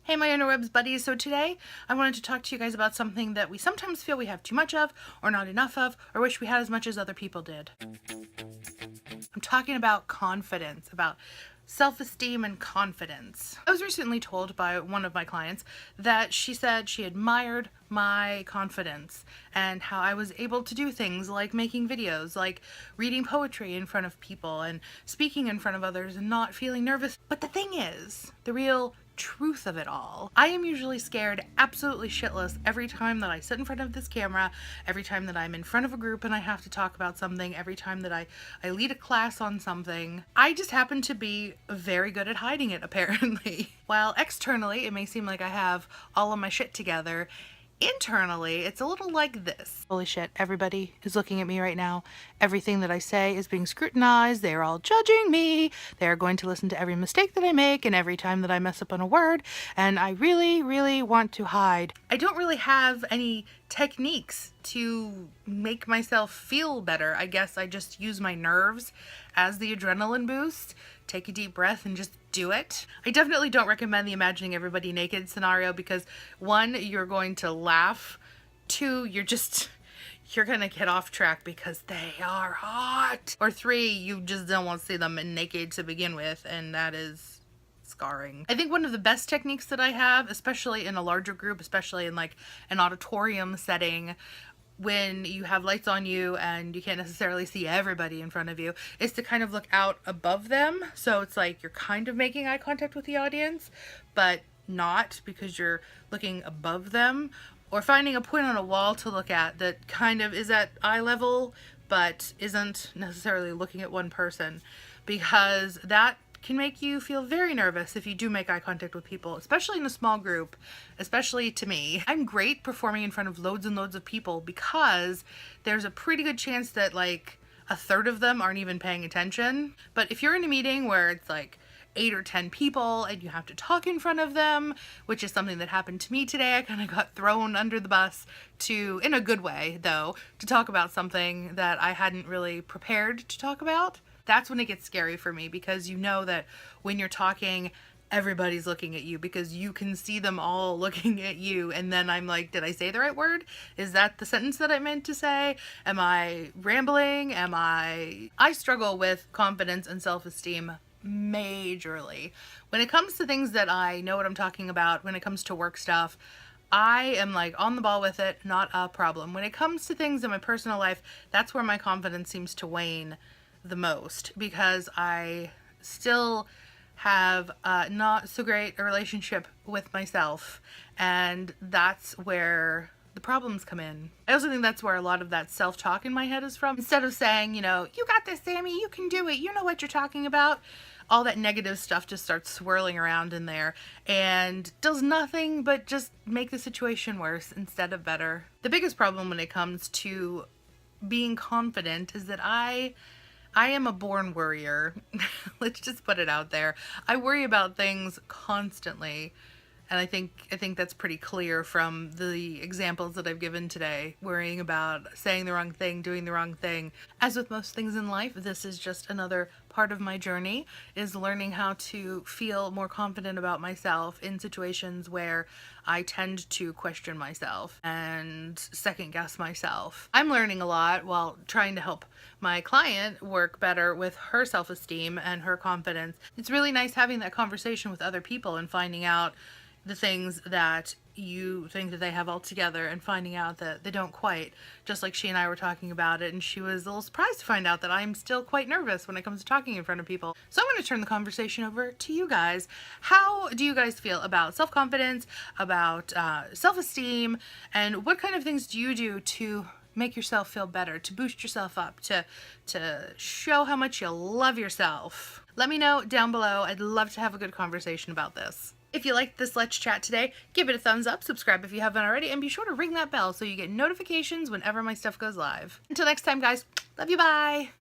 Hey my Interwebs buddies, so today I wanted to talk to you guys about something that we sometimes feel we have too much of, or not enough of, or wish we had as much as other people did. I'm talking about confidence, about self-esteem and confidence. I was recently told by one of my clients that she said she admired my confidence and how I was able to do things like making videos, like reading poetry in front of people and speaking in front of others and not feeling nervous. But the thing is, the real truth of it all, I am usually scared absolutely shitless every time that I sit in front of this camera, every time that I'm in front of a group and I have to talk about something, every time that I lead a class on something. I just happen to be very good at hiding it, apparently. While externally it may seem like I have all of my shit together, internally it's a little like this. Holy shit, everybody is looking at me right now. Everything that I say is being scrutinized. They're all judging me. They're going to listen to every mistake that I make and every time that I mess up on a word, and I really want to hide. I don't really have any techniques to make myself feel better. I guess I just use my nerves as the adrenaline boost. Take a deep breath and just do it. I definitely don't recommend the imagining everybody naked scenario because one, you're going to laugh. Two, you're gonna get off track because they are hot. Or three, you just don't want to see them naked to begin with, and that is scarring. I think one of the best techniques that I have, especially in a larger group, especially in like an auditorium setting, when you have lights on you and you can't necessarily see everybody in front of you, is to kind of look out above them. So it's like you're kind of making eye contact with the audience, but not, because you're looking above them, or finding a point on a wall to look at that kind of is at eye level but isn't necessarily looking at one person, because that can make you feel very nervous if you do make eye contact with people, especially in a small group, especially to me. I'm great performing in front of loads and loads of people because there's a pretty good chance that like a third of them aren't even paying attention. But if you're in a meeting where it's like 8 or 10 people and you have to talk in front of them, which is something that happened to me today. I kind of got thrown under the bus in a good way though, to talk about something that I hadn't really prepared to talk about. That's when it gets scary for me, because you know that when you're talking, everybody's looking at you because you can see them all looking at you. And then I'm like, did I say the right word? Is that the sentence that I meant to say? Am I rambling? I struggle with confidence and self-esteem majorly. When it comes to things that I know what I'm talking about, when it comes to work stuff, I am like on the ball with it, not a problem. When it comes to things in my personal life, that's where my confidence seems to wane the most, because I still have not so great a relationship with myself, and that's where the problems come in. I also think that's where a lot of that self-talk in my head is from. Instead of saying, you know, you got this, Sammy, you can do it, you know what you're talking about, all that negative stuff just starts swirling around in there and does nothing but just make the situation worse instead of better. The biggest problem when it comes to being confident is that I am a born worrier. Let's just put it out there. I worry about things constantly. And I think that's pretty clear from the examples that I've given today. Worrying about saying the wrong thing, doing the wrong thing. As with most things in life, this is just another part of my journey, is learning how to feel more confident about myself in situations where I tend to question myself and second guess myself. I'm learning a lot while trying to help my client work better with her self-esteem and her confidence. It's really nice having that conversation with other people and finding out the things that you think that they have all together and finding out that they don't quite, just like she and I were talking about it, and she was a little surprised to find out that I'm still quite nervous when it comes to talking in front of people. So I'm going to turn the conversation over to you guys. How do you guys feel about self-confidence, about self-esteem, and what kind of things do you do to make yourself feel better, to boost yourself up, to show how much you love yourself? Let me know down below. I'd love to have a good conversation about this. If you liked this Let's Chat today, give it a thumbs up, subscribe if you haven't already, and be sure to ring that bell so you get notifications whenever my stuff goes live. Until next time, guys, love you, bye!